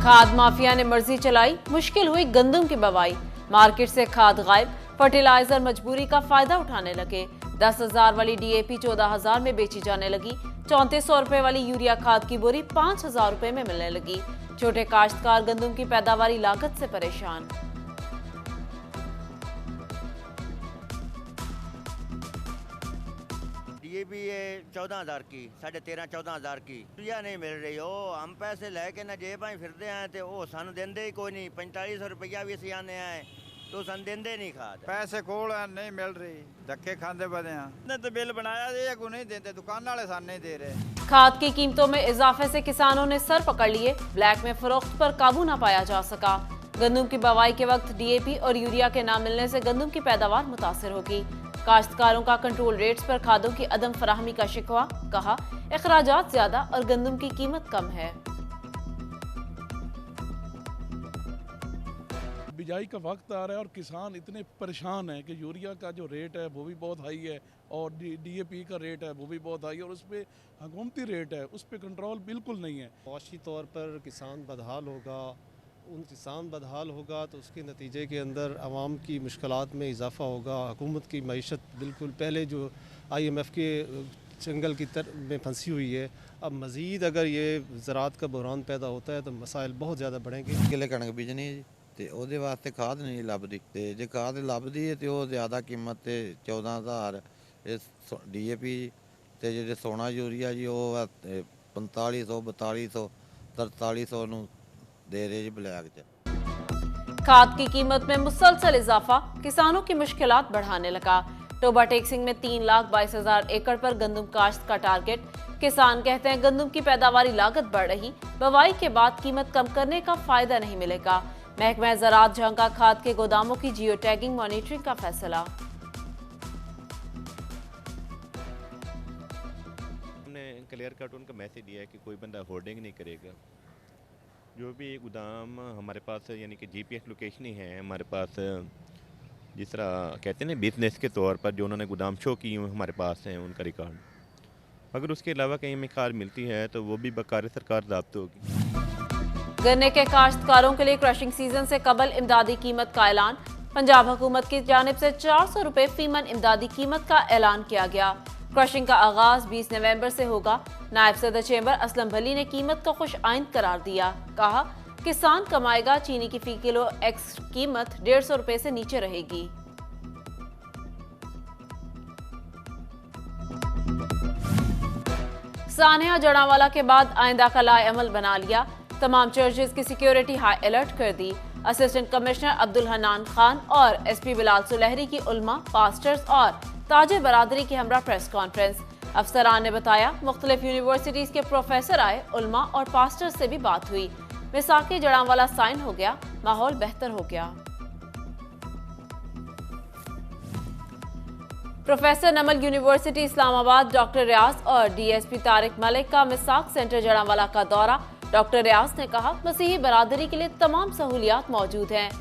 खाद माफिया ने मर्जी चलाई, मुश्किल हुई गंदम की बवाई। मार्केट से खाद गायब, फर्टिलाइजर मजबूरी का फायदा उठाने लगे। 10,000 वाली डीएपी 14,000 में बेची जाने लगी। 3400 रुपए वाली यूरिया खाद की बोरी 5,000 रुपए में मिलने लगी। छोटे काश्तकार गंदम की पैदावारी लागत से परेशान। ये भी 14,000 की, 13,500-14,000 की यूरिया नहीं मिल रही हो। हम पैसे लेके ना जेब में फिरते हैं तो वो सन देंदे ही कोई नहीं। 4500 रुपया भी सियाने आए तो सन देंदे नहीं खाद। पैसे कोल नहीं मिल रही, धक्के खाते बदे हैं। तो बिल बनाया ये को नहीं देते, दुकान वाले सन नहीं दे रहे। खाद की कीमतों में इजाफे से किसानों ने सर पकड़ लिए। ब्लैक में फरोख्त पर काबू न पाया जा सका। गंदम की बवाई के वक्त डीएपी और यूरिया के न मिलने से गंदम की पैदावार मुतासिर होगी। काश्तकारों का कंट्रोल रेट्स पर खादों की अदम फराहमी का शिकवा। कहा, अखराजात ज्यादा और गंदम की कीमत कम है। बिजाई का वक्त आ रहा है और किसान इतने परेशान हैं कि यूरिया का जो रेट है वो भी बहुत हाई है और डीएपी का रेट है वो भी बहुत हाई है और उस पर हुकूमती रेट है, उस पर कंट्रोल बिल्कुल नहीं है। मुआशी तौर पर किसान बदहाल होगा। किसान बदहाल होगा तो उसके नतीजे के अंदर आवाम की मुश्किलात में इजाफ़ा होगा। हुकूमत की मईशत बिल्कुल पहले जो IMF के जंगल की में फंसी हुई है, अब मज़ीद अगर ये ज़राअत का बहरान पैदा होता है तो मसाइल बहुत ज़्यादा बढ़ेंगे। किले कणक बीजनी है ते ओदे वास्ते खाद नहीं लभदी ते जे खाद लभदी है तो वो ज़्यादा कीमत ते 14,000 डीएपी ते जे सोना यूरिया जी वो 4500 4200 4300 नूं दे रहे जी ब्लैक च। खाद की कीमत में मुसलसल इजाफा किसानों की मुश्किलात बढ़ाने लगा। टोबा टेक्सिंग में 3,22,000 एकड़ पर गंदम काश्त का टारगेट। किसान कहते हैं गंदम की पैदावारी लागत बढ़ रही, बवाई के बाद कीमत कम करने का फायदा नहीं मिलेगा। महकमा ज़राअत झंका खाद के गोदामों की जियो टैगिंग मॉनिटरिंग का फैसला। हमने क्लियर कट उनका मैसेज दिया है कि कोई बंदा होर्डिंग नहीं करेगा। जो भी गोदाम हमारे पास यानी कि GPS लोकेशन ही है हमारे पास, जिस तरह कहते हैं ना बिजनेस के तौर पर जो उन्होंने गोदाम शो की हुए हमारे पास हैं उनका रिकॉर्ड। अगर उसके अलावा कहीं हमें खाद मिलती है तो वो भी बकार सरकार ज़ाब्त होगी। गन्ने के काश्तकारों के लिए क्रशिंग सीजन से कबल इमदादी कीमत का ऐलान। पंजाब हुकूमत की जानिब से 400 रुपए फीमन इमदादी कीमत का ऐलान किया गया। क्रशिंग का आगाज 20 नवंबर से होगा। नायब सदर चेंबर असलम भली ने कीमत को खुश आइंद करार दिया। कहा, किसान कमाएगा, चीनी की फी किलो एक्स कीमत 150 रुपए से नीचे रहेगी। सानिया जड़ावाला के बाद आइंदा का लाए अमल बना लिया। तमाम चर्चेज की सिक्योरिटी हाई अलर्ट कर दी। असिस्टेंट कमिश्नर अब्दुल हन्नान खान और SP बिलाल सुलहरी की उल्मा, पास्टर्स और ताजिर बरादरी की हमरा प्रेस कॉन्फ्रेंस। अफसरान ने बताया मुख्तलिफ यूनिवर्सिटीज के प्रोफेसर आए, उल्मा और पास्टर्स से भी बात हुई। मिसाकी जड़ावाला साइन हो गया, माहौल बेहतर हो गया। प्रोफेसर नमल यूनिवर्सिटी इस्लामाबाद डॉक्टर रियाज और DSP तारिक मलिक का मिसाक सेंटर जड़ावाला का दौरा। डॉक्टर रियाज ने कहा, मसीही बरादरी के लिए तमाम सहूलियात मौजूद हैं।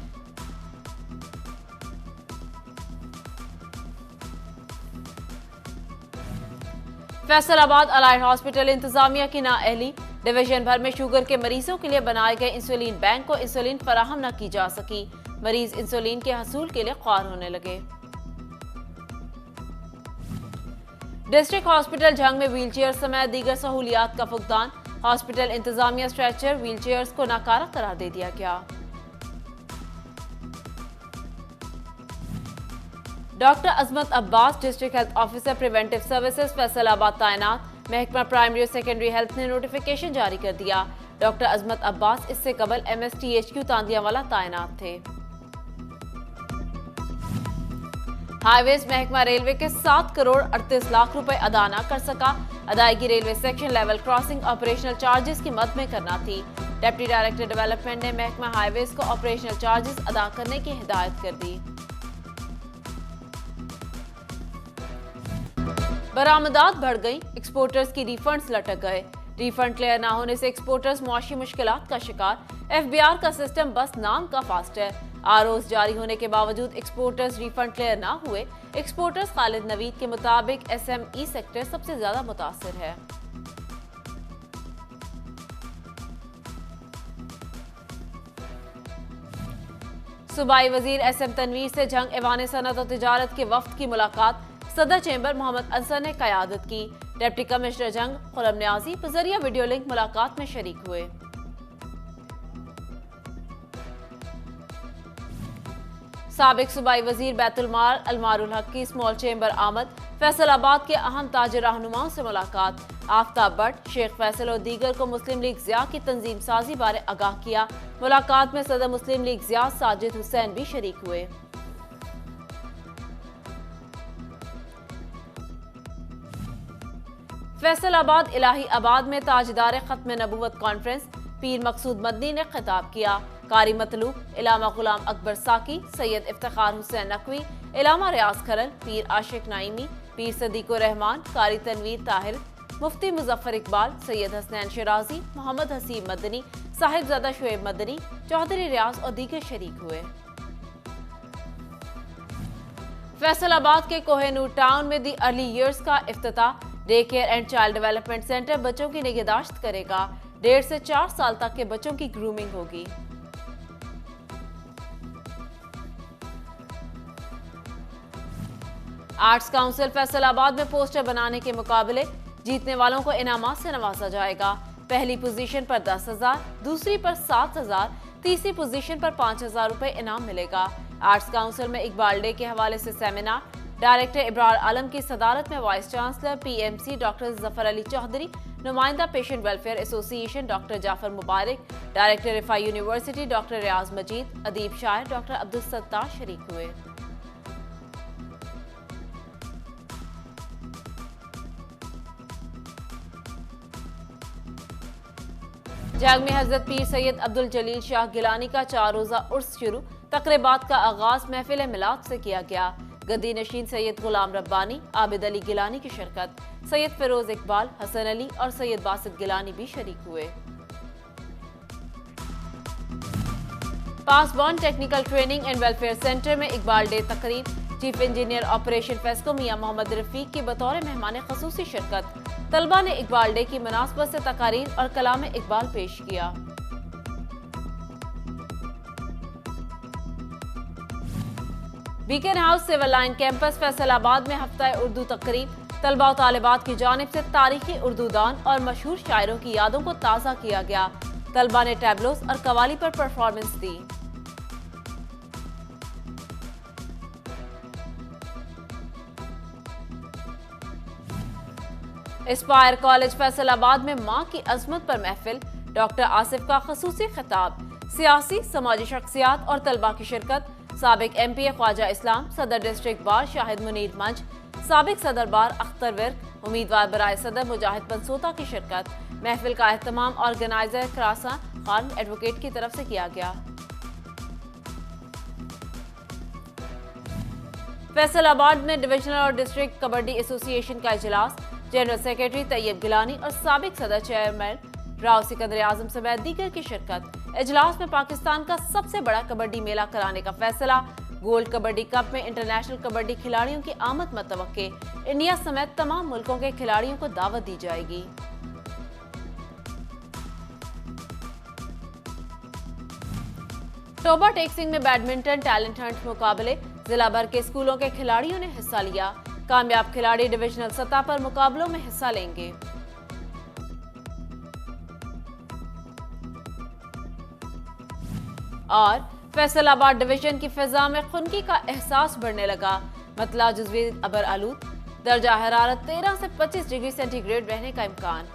फैसलाबाद अलाइड हॉस्पिटल इंतजामिया की नाअहली। डिवीजन भर में शुगर के मरीजों के लिए बनाए गए इंसुलिन बैंक को इंसुलिन फराहम न की जा सकी। मरीज इंसुलिन के हसूल के लिए ख्वार होने लगे। डिस्ट्रिक्ट हॉस्पिटल झंग में व्हीलचेयर समेत दीगर सहूलियात का फुकदान। हॉस्पिटल इंतजामिया स्ट्रेचर व्हीलचेयर्स को नाकारा करार दे दिया गया। Doctor Azmat Abbas district health officer preventive services Faisalabad तैनात। महकमा प्राइमरी और सेकेंडरी हेल्थ ने नोटिफिकेशन जारी कर दिया। डॉक्टर अजमत अब्बास इससे कबल MSTHQ तांदियावाला तैनात थे। हाईवेज महकमा रेलवे के 7 करोड़ 38 लाख रुपए अदा न कर सका। अदायगी railway section level crossing operational charges की मद में करना थी। डिप्टी डायरेक्टर डेवलपमेंट ने महकमा हाईवेज को ऑपरेशनल चार्जेस अदा करने की हिदायत कर दी। बरामदात बढ़ गई, एक्सपोर्टर्स की रिफंड्स लटक गए। रिफंड क्लियर न होने से एक्सपोर्टर्स मुआशी मुश्किलात का शिकार। FBR का सिस्टम बस नाम का फास्ट है। ROs जारी होने के बावजूद एक्सपोर्टर्स रिफंड क्लियर ना हुए। एक्सपोर्टर्स खालिद नवीद के मुताबिक SME सेक्टर सबसे ज्यादा मुतासिर है। सूबाई वजीर SM तनवीर से जंग ऐवान सनत और तिजारत के वफ्द की मुलाकात सदर चैम्बर मोहम्मद अंसर ने क़यादत की। डिप्टी कमिश्नर जंग खुरम न्याजी बजरिया वीडियो लिंक मुलाकात में शरीक हुए। साबिक सूबाई वजीर बैतुल माल अलमारुल हक की स्मॉल चैम्बर आमद। फैसलाबाद के अहम ताजिर रहनुमाओं से मुलाकात। आफ्ताब भट्ट, शेख फैसल और दीगर को मुस्लिम लीग ज़िया की तंजीम साजी बारे आगाह किया। मुलाकात में सदर मुस्लिम लीग ज़िया साजिद हुसैन भी शरीक हुए। फैसलाबाद इलाही आबाद में ताजदार खत्म नबूवत कॉन्फ्रेंस पीर मकसूद मदनी ने खिताब किया। कारी मतलूब, इलामा गुलाम अकबर साकी, सैयद इफ्तिखार हुसैन नकवी, इलामा रियाज खरल, पीर आशिक नाइमी, पीर सदीकुर रहमान, कारी तनवीर ताहिर, मुफ्ती मुजफ्फर इकबाल, सैयद हसनैन शिराजी, मोहम्मद हसीब मदनी, साहिबजादा शुएब मदनी, चौधरी रियाज और दीगर शरीक हुए। फैसलाबाद के कोहेनूर टाउन में दी अर्ली ईयर्स का इफ्तिताह। Day care and child development center बच्चों की निगहदाश्त करेगा। 1.5 से 4 साल तक के बच्चों की ग्रूमिंग होगी। आर्ट्स काउंसिल फैसलाबाद में पोस्टर बनाने के मुकाबले जीतने वालों को इनामात से नवाजा जाएगा। पहली पोजीशन पर 10,000, दूसरी पर 7,000, तीसरी पोजीशन पर 5,000 रुपए इनाम मिलेगा। आर्ट्स काउंसिल में इकबाल डे के हवाले से सेमिनार। डायरेक्टर इब्रार आलम की सदारत में vice chancellor PMC doctor Zafar Ali Chaudhry, नुमाइंदा patient welfare association doctor Jafar Mubarak, director Riphah university doctor Riaz Majeed, अदीब शायर डॉक्टर अब्दुल सत्तार शरीक हुए। जंग में हजरत पीर सैयद अब्दुल जलील शाह गिलानी का 4 रोजा उर्स शुरू। तकरीबात का आगाज महफिल मिलाद से किया गया। गद्दी नशीन सैयद गुलाम रब्बानी, आबिद अली गिलानी की शिरकत, सैयद फिरोज इकबाल, हसन अली और सैयद बासित गिलानी भी शरीक हुए। पासबॉर्न technical training and welfare center में इकबाल डे तकरीब। Chief engineer operation FESCO Mian Mohammad Rafiq की बतौर मेहमान खसूसी शिरकत। तलबा ने इकबाल डे की मुनासबत से तकारीर और कलाम इकबाल पेश किया। Beacon House civil line campus Faisalabad में हफ्ता उर्दू तकरीब। तलबा और तालिबात की जानिब से तारीखी उर्दू दान और मशहूर शायरों की यादों को ताज़ा किया गया। तलबा ने टैबलोस और कवाली पर परफॉर्मेंस दी। एस्पायर कॉलेज फैसलाबाद में माँ की अजमत पर महफिल। डॉक्टर आसिफ का खसूसी खिताब। सियासी समाजी शख्सियात और तलबा की शिरकत। साबिक MPA ख्वाजा इस्लाम, सदर डिस्ट्रिक्ट बार शाहिद मुनीर मंच, साबिक सदर बार अख्तर विर्क, उम्मीदवार बराए सदर मुजाहिद पंसोता की शिरकत। महफिल का एहतमाम ऑर्गेनाइजर क्रासा खान एडवोकेट की तरफ से किया गया। फैसलाबाद में डिविजनल और डिस्ट्रिक्ट कबड्डी एसोसिएशन का इजलास। जनरल सेक्रेटरी तैयब गिलानी और साबिक सदर चेयरमैन राव सिकंदर आजम समेत दीगर की शिरकत। इजलास में पाकिस्तान का सबसे बड़ा कबड्डी मेला कराने का फैसला। गोल्ड कबड्डी कप में इंटरनेशनल कबड्डी खिलाड़ियों की आमद मतवक्के। इंडिया समेत तमाम मुल्कों के खिलाड़ियों को दावत दी जाएगी। टोबा टेक्सिंग में बैडमिंटन टैलेंट हंट मुकाबले। जिला भर के स्कूलों के खिलाड़ियों ने हिस्सा लिया। कामयाब खिलाड़ी डिविजनल सतह पर मुकाबलों में हिस्सा लेंगे। और फैसलाबाद डिवीजन की फिजा में खुनकी का एहसास बढ़ने लगा। मतला जुज़वी अबर आलूद, दर्जा हरारत 13 से 25 डिग्री सेंटीग्रेड रहने का इम्कान।